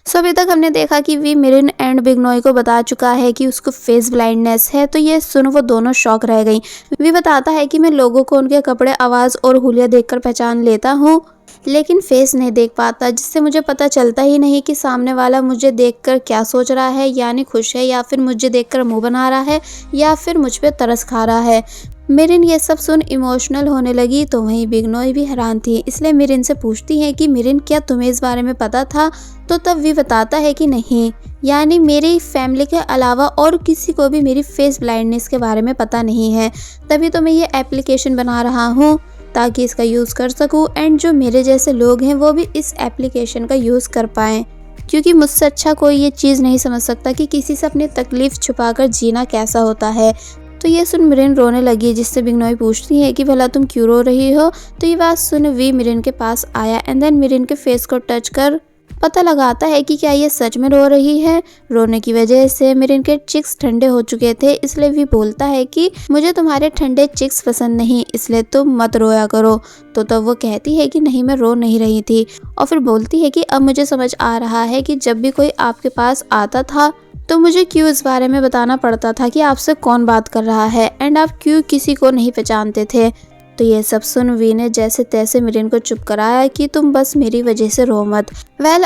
सो अभी तक हमने देखा कि वी मिरिन एंड बिगनॉय को बता चुका है कि उसको फेस ब्लाइंडनेस है, तो ये सुन वो दोनों शॉक रह गई। वी बताता है कि मैं लोगों को उनके कपड़े, आवाज़ और हुलिया देखकर पहचान लेता हूँ, लेकिन फेस नहीं देख पाता, जिससे मुझे पता चलता ही नहीं कि सामने वाला मुझे देखकर क्या सोच रहा है, यानी खुश है या फिर मुझे देखकर मुंह बना रहा है या फिर मुझ पे तरस खा रहा है। मिरिन ये सब सुन इमोशनल होने लगी, तो वहीं बिगनॉय भी हैरान थी, इसलिए मिरिन से पूछती है कि मिरिन क्या तुम्हें इस बारे में पता था? तो तब वी बताता है कि नहीं, यानी मेरी फैमिली के अलावा और किसी को भी मेरी फेस ब्लाइंडनेस के बारे में पता नहीं है। तभी तो मैं ये एप्लीकेशन बना रहा हूँ ताकि इसका यूज़ कर सकूँ एंड जो मेरे जैसे लोग हैं वो भी इस एप्लीकेशन का यूज़ कर पाएँ, क्योंकि मुझसे अच्छा कोई ये चीज़ नहीं समझ सकता कि किसी से अपनी तकलीफ़ छुपाकर जीना कैसा होता है। तो ये सुन मिरिन रोने लगी, जिससे बिगनॉय पूछती है कि भला तुम क्यों रो रही हो? तो ये बात सुन वी मिरिन के पास आया एंड देन मिरिन के फेस को टच कर पता लगाता है कि क्या ये सच में रो रही है। रोने की वजह से मिरिन के चिक्स ठंडे हो चुके थे, इसलिए वी बोलता है कि मुझे तुम्हारे ठंडे चिक्स पसंद नहीं, इसलिए तुम मत रोया करो। तो तब वो कहती है कि नहीं, मैं रो नहीं रही थी, और फिर बोलती है कि अब मुझे समझ आ रहा है कि जब भी कोई आपके पास आता था तो मुझे क्यों इस बारे में बताना पड़ता था कि आपसे कौन बात कर रहा है एंड आप क्यों किसी को नहीं पहचानते थे। तो ये सब सुन वी ने जैसे तैसे मिरिन को चुप कराया कि तुम बस मेरी वजह से रो मत।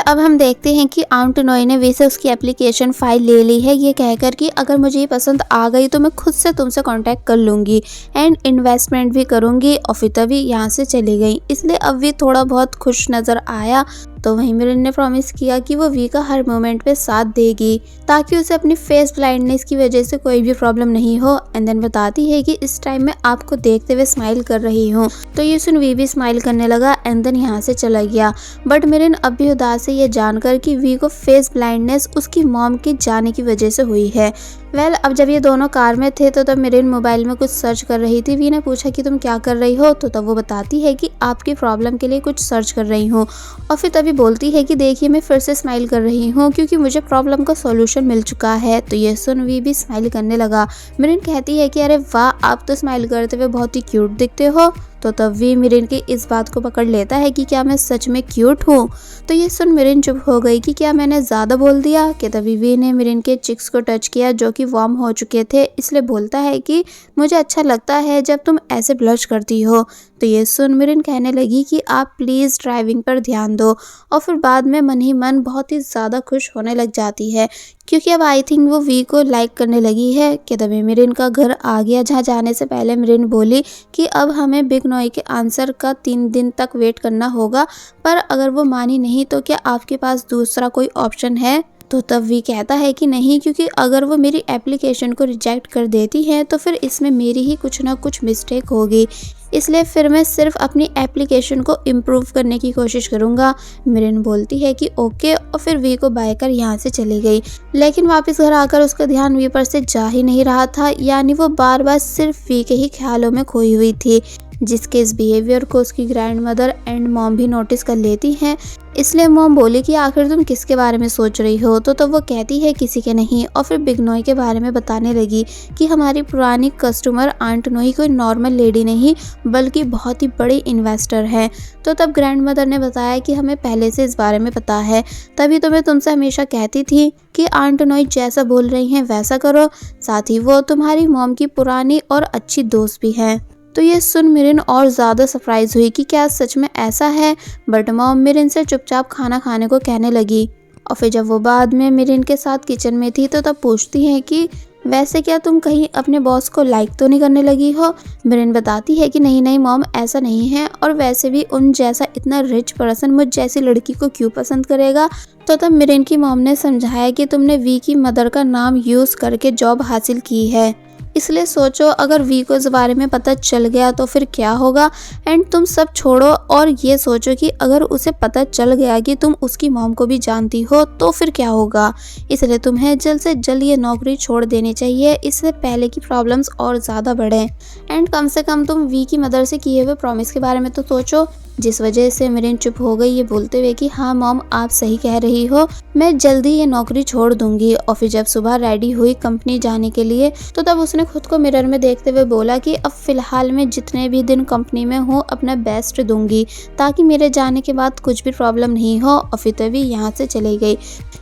अब हम देखते हैं कि आंट नोई ने वी से उसकी एप्लीकेशन फाइल ले ली है, ये कहकर कि अगर मुझे ये पसंद आ गई तो मैं खुद से तुमसे कांटेक्ट कर लूँगी एंड इन्वेस्टमेंट भी करूँगी, और फिर तभी यहाँ से चली गई। इसलिए अब वी थोड़ा बहुत खुश नज़र आया। तो वहीं मिरिन ने प्रॉमिस किया कि वो वी का हर मोमेंट पे साथ देगी ताकि उसे अपनी फेस ब्लाइंडनेस की वजह से कोई भी प्रॉब्लम नहीं हो। एंड देन बताती है कि इस टाइम मैं आपको देखते हुए स्माइल कर रही हूँ। तो ये सुन वी भी स्माइल करने लगा एंड देन यहाँ से चला गया। बट मिरिन अब भी उदास है ये जानकर कि वी को फेस ब्लाइंडनेस उसकी मॉम के जाने की वजह से हुई है। अब जब ये दोनों कार में थे तो तब मिरिन मोबाइल में कुछ सर्च कर रही थी। वी ने पूछा कि तुम क्या कर रही हो? तो तब वो बताती है कि आपकी प्रॉब्लम के लिए कुछ सर्च कर रही हूँ, और फिर तभी बोलती है कि देखिए मैं फिर से स्माइल कर रही हूँ क्योंकि मुझे प्रॉब्लम का सॉल्यूशन मिल चुका है। तो ये सुन वी भी स्माइल करने लगा। मिरिन कहती है कि अरे वाह, आप तो स्माइल करते हुए बहुत ही क्यूट दिखते हो। तो तब वी मिरिन की इस बात को पकड़ लेता है कि क्या मैं सच में क्यूट हूँ? तो ये सुन मिरिन चुप हो गई कि क्या मैंने ज़्यादा बोल दिया। कि तभी वी ने मिरिन के चिक्स को टच किया जो कि वार्म हो चुके थे, इसलिए बोलता है कि मुझे अच्छा लगता है जब तुम ऐसे ब्लश करती हो। तो ये सुन मिरिन कहने लगी कि आप प्लीज़ ड्राइविंग पर ध्यान दो, और फिर बाद में मन ही मन बहुत ही ज़्यादा खुश होने लग जाती है क्योंकि अब आई थिंक वो वी को लाइक करने लगी है। कि तभी मिरिन का घर आ गया, जहाँ जाने से पहले मिरिन बोली कि अब हमें बिगनॉय के आंसर का 3 दिन तक वेट करना होगा, पर अगर वो मानी नहीं तो क्या आपके पास दूसरा कोई ऑप्शन है? तो तब वी कहता है कि नहीं, क्योंकि अगर वो मेरी एप्लीकेशन को रिजेक्ट कर देती है तो फिर इसमें मेरी ही कुछ ना कुछ मिस्टेक होगी, इसलिए फिर मैं सिर्फ अपनी एप्लीकेशन को इम्प्रूव करने की कोशिश करूँगा। मिरिन बोलती है कि ओके, और फिर वी को बाय कर यहाँ से चली गई। लेकिन वापस घर आकर उसका ध्यान वी पर से जा ही नहीं रहा था, यानी वो बार बार सिर्फ वी के ही ख्यालों में खोई हुई थी, जिसके इस बिहेवियर को उसकी ग्रैंड मदर एंड मॉम भी नोटिस कर लेती हैं। इसलिए मॉम बोली कि आखिर तुम किसके बारे में सोच रही हो? तो वो कहती है किसी के नहीं, और फिर बिगनॉय के बारे में बताने लगी कि हमारी पुरानी कस्टमर आंट नोई कोई नॉर्मल लेडी नहीं बल्कि बहुत ही बड़ी इन्वेस्टर है। तो तब ग्रैंड मदर ने बताया कि हमें पहले से इस बारे में पता है, तभी तो मैं तुमसे हमेशा कहती थी कि आंट नोई जैसा बोल रही हैं वैसा करो, साथ ही वो तुम्हारी मॉम की पुरानी और अच्छी दोस्त भी हैं। तो ये सुन मिरिन और ज़्यादा सरप्राइज हुई कि क्या सच में ऐसा है। बट मॉम मिरिन से चुपचाप खाना खाने को कहने लगी, और फिर जब वो बाद में मिरिन के साथ किचन में थी तो तब पूछती है कि वैसे क्या तुम कहीं अपने बॉस को लाइक तो नहीं करने लगी हो? मिरिन बताती है कि नहीं नहीं मॉम, ऐसा नहीं है, और वैसे भी उन जैसा इतना रिच पर्सन मुझ जैसी लड़की को क्यों पसंद करेगा। तो तब मिरिन की मॉम ने समझाया कि तुमने वी की मदर का नाम यूज़ करके जॉब हासिल की है, इसलिए सोचो अगर वी को इस बारे में पता चल गया तो फिर क्या होगा। एंड तुम सब छोड़ो और ये सोचो कि अगर उसे पता चल गया कि तुम उसकी मॉम को भी जानती हो तो फिर क्या होगा। इसलिए तुम्हें जल्द से जल्द ये नौकरी छोड़ देनी चाहिए, इससे पहले कि प्रॉब्लम्स और ज़्यादा बढ़ें। एंड कम से कम तुम वी की मदर से किए हुए प्रॉमिस के बारे में तो सोचो जिस वजह से मिरिन चुप हो गई, ये बोलते हुए कि हाँ मॉम, आप सही कह रही हो, मैं जल्दी ये नौकरी छोड़ दूंगी। और फिर जब सुबह रेडी हुई कंपनी जाने के लिए तो तब उसने खुद को मिरर में देखते हुए बोला कि अब फिलहाल मैं जितने भी दिन कंपनी में हूँ अपना बेस्ट दूंगी ताकि मेरे जाने के बाद कुछ भी प्रॉब्लम नहीं हो। और फिर तभी यहाँ से चली गई।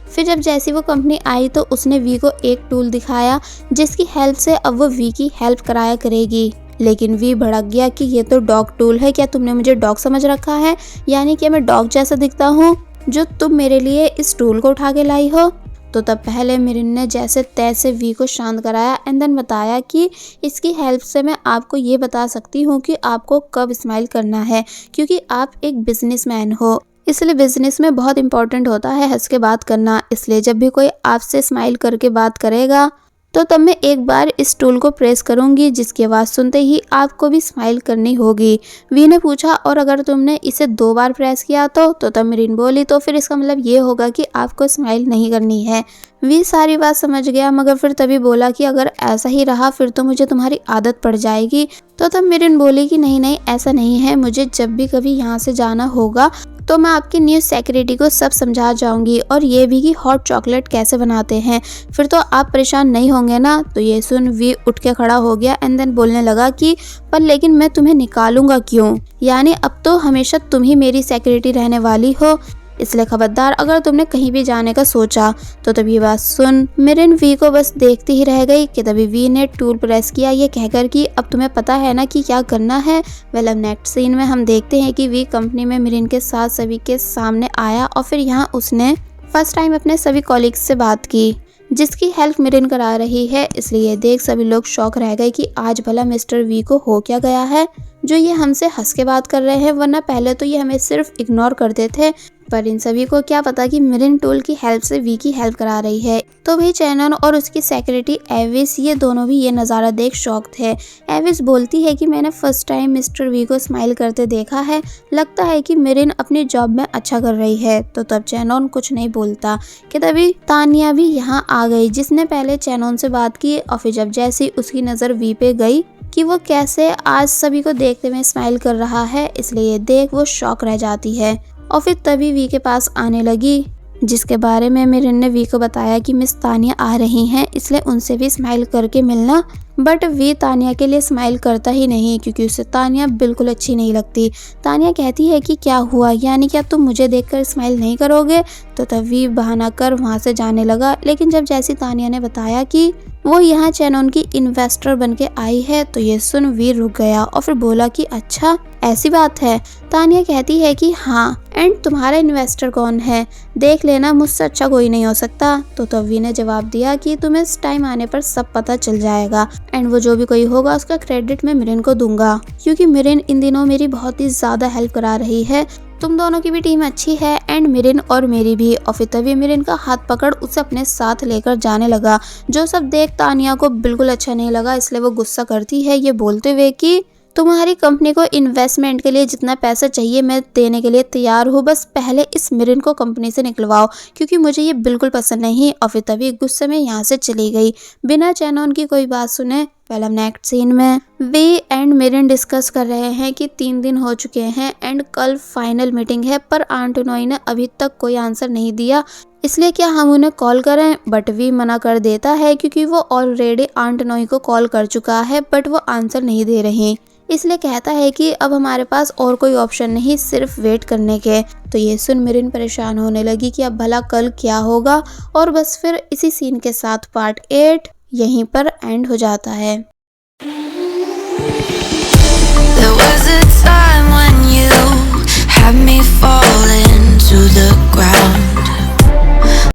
फिर जब जैसी वो कंपनी आई तो उसने वी को एक टूल दिखाया जिसकी हेल्प से अब वो वी की हेल्प कराया करेगी। लेकिन वी भड़क गया कि ये तो डॉग टूल है, क्या तुमने मुझे डॉग समझ रखा है? यानी कि मैं डॉग जैसा दिखता हूँ जो तुम मेरे लिए इस टूल को उठा के लाई हो? तो तब पहले मिरिन ने जैसे तैसे वी को शांत कराया एंड देन बताया कि इसकी हेल्प से मैं आपको ये बता सकती हूँ कि आपको कब स्माइल करना है, क्योंकि आप एक बिजनेसमैन हो, इसलिए बिजनेस में बहुत इंपॉर्टेंट होता है हंस के बात करना। इसलिए जब भी कोई आपसे स्माइल करके बात करेगा तो तब मैं एक बार इस टूल को प्रेस करूंगी जिसकी आवाज़ सुनते ही आपको भी स्माइल करनी होगी। वी ने पूछा और अगर तुमने इसे 2 बार प्रेस किया तो तब मिरिन बोली तो फिर इसका मतलब ये होगा कि आपको स्माइल नहीं करनी है। वी सारी बात समझ गया मगर फिर तभी बोला कि अगर ऐसा ही रहा फिर तो मुझे तुम्हारी आदत पड़ जाएगी। तो तब मिरिन बोली कि नहीं नहीं, ऐसा नहीं है, मुझे जब भी कभी यहाँ से जाना होगा तो मैं आपकी न्यू सेक्रेटरी को सब समझा जाऊंगी और ये भी कि हॉट चॉकलेट कैसे बनाते हैं, फिर तो आप परेशान नहीं होंगे ना। तो ये सुन वी उठ के खड़ा हो गया एंड देन बोलने लगा कि पर लेकिन मैं तुम्हें निकालूंगा क्यों? यानी अब तो हमेशा तुम ही मेरी सेक्रेटरी रहने वाली हो, इसलिए खबरदार अगर तुमने कहीं भी जाने का सोचा। तो तभी बात सुन मिरिन वी को बस देखती ही रह गई कि तभी वी ने टूल प्रेस किया ये कहकर कि अब तुम्हें पता है ना कि क्या करना है। वेल अब नेक्स्ट सीन में हम देखते हैं कि वी कंपनी में मिरिन के साथ सभी के सामने आया और फिर यहाँ उसने फर्स्ट टाइम अपने सभी कॉलीग्स से बात की जिसकी हेल्प मिरिन करा रही है। इसलिए देख सभी लोग शॉक रह गए कि आज भला मिस्टर वी को हो क्या गया है जो ये हमसे हंस के बात कर रहे हैं, वरना पहले तो ये हमें सिर्फ इग्नोर करते थे। पर इन सभी को क्या पता कि मिरिन टूल की हेल्प से वी की हेल्प करा रही है। तो भाई चैनन और उसकी सेक्रेटरी एविस ये दोनों भी ये नज़ारा देख शॉक थे। एविस बोलती है कि मैंने फर्स्ट टाइम मिस्टर वी को स्माइल करते देखा है, लगता है कि मिरिन अपनी जॉब में अच्छा कर रही है। तो तब चैनन कुछ नहीं बोलता कि तभी तानिया भी यहाँ आ गई जिसने पहले चैनन से बात की और फिर जब जैसी उसकी नज़र वी पे गई कि वो कैसे आज सभी को देखते हुए स्माइल कर रहा है, इसलिए देख वो शॉक रह जाती है। और फिर तभी वी के पास आने लगी जिसके बारे में मिरिन ने वी को बताया कि मिस तानिया आ रही हैं, इसलिए उनसे भी स्माइल करके मिलना। बट वी तानिया के लिए स्माइल करता ही नहीं क्योंकि उसे तानिया बिल्कुल अच्छी नहीं लगती। तानिया कहती है कि क्या हुआ, यानी क्या तुम मुझे देखकर स्माइल नहीं करोगे? तो तब वी बहाना कर वहाँ से जाने लगा। लेकिन जब जैसी तानिया ने बताया कि वो यहाँ चैनन की इन्वेस्टर बन के आई है तो ये सुन वी रुक गया और फिर बोला कि अच्छा ऐसी बात है। तानिया कहती है कि हाँ, एंड तुम्हारा इन्वेस्टर कौन है? देख लेना, मुझसे अच्छा कोई नहीं हो सकता। तो तब वी ने जवाब दिया कि तुम्हें इस टाइम आने पर सब पता चल जाएगा एंड वो जो भी कोई होगा उसका क्रेडिट मैं मिरिन को दूंगा क्योंकि मिरिन इन दिनों मेरी बहुत ही ज्यादा हेल्प करा रही है। तुम दोनों की भी टीम अच्छी है एंड मिरिन और मेरी भी। और फिर तभी मिरिन का हाथ पकड़ उसे अपने साथ लेकर जाने लगा जो सब देख तानिया को बिल्कुल अच्छा नहीं लगा, इसलिए वो गुस्सा करती है ये बोलते हुए कि तुम्हारी कंपनी को इन्वेस्टमेंट के लिए जितना पैसा चाहिए मैं देने के लिए तैयार हूँ, बस पहले इस मिरिन को कंपनी से निकलवाओ क्योंकि मुझे ये बिल्कुल पसंद नहीं। और फिर तभी गुस्से में यहाँ से चली गई बिना चैनन की कोई बात सुने। पहले नेक्स्ट सीन में वी एंड मिरिन डिस्कस कर रहे हैं कि 3 दिन हो चुके हैं एंड कल फाइनल मीटिंग है, पर आंट नोई ने अभी तक कोई आंसर नहीं दिया, इसलिए क्या हम उन्हें कॉल करें? बट वी मना कर देता है क्योंकि वो ऑलरेडी आंट नोई को कॉल कर चुका है बट वो आंसर नहीं दे रहे, इसलिए कहता है कि अब हमारे पास और कोई ऑप्शन नहीं सिर्फ वेट करने के। तो ये सुन मिरिन परेशान होने लगी कि अब भला कल क्या होगा। और बस फिर इसी सीन के साथ पार्ट 8 यहीं पर एंड हो जाता है। There was a time when you had me falling to the ground.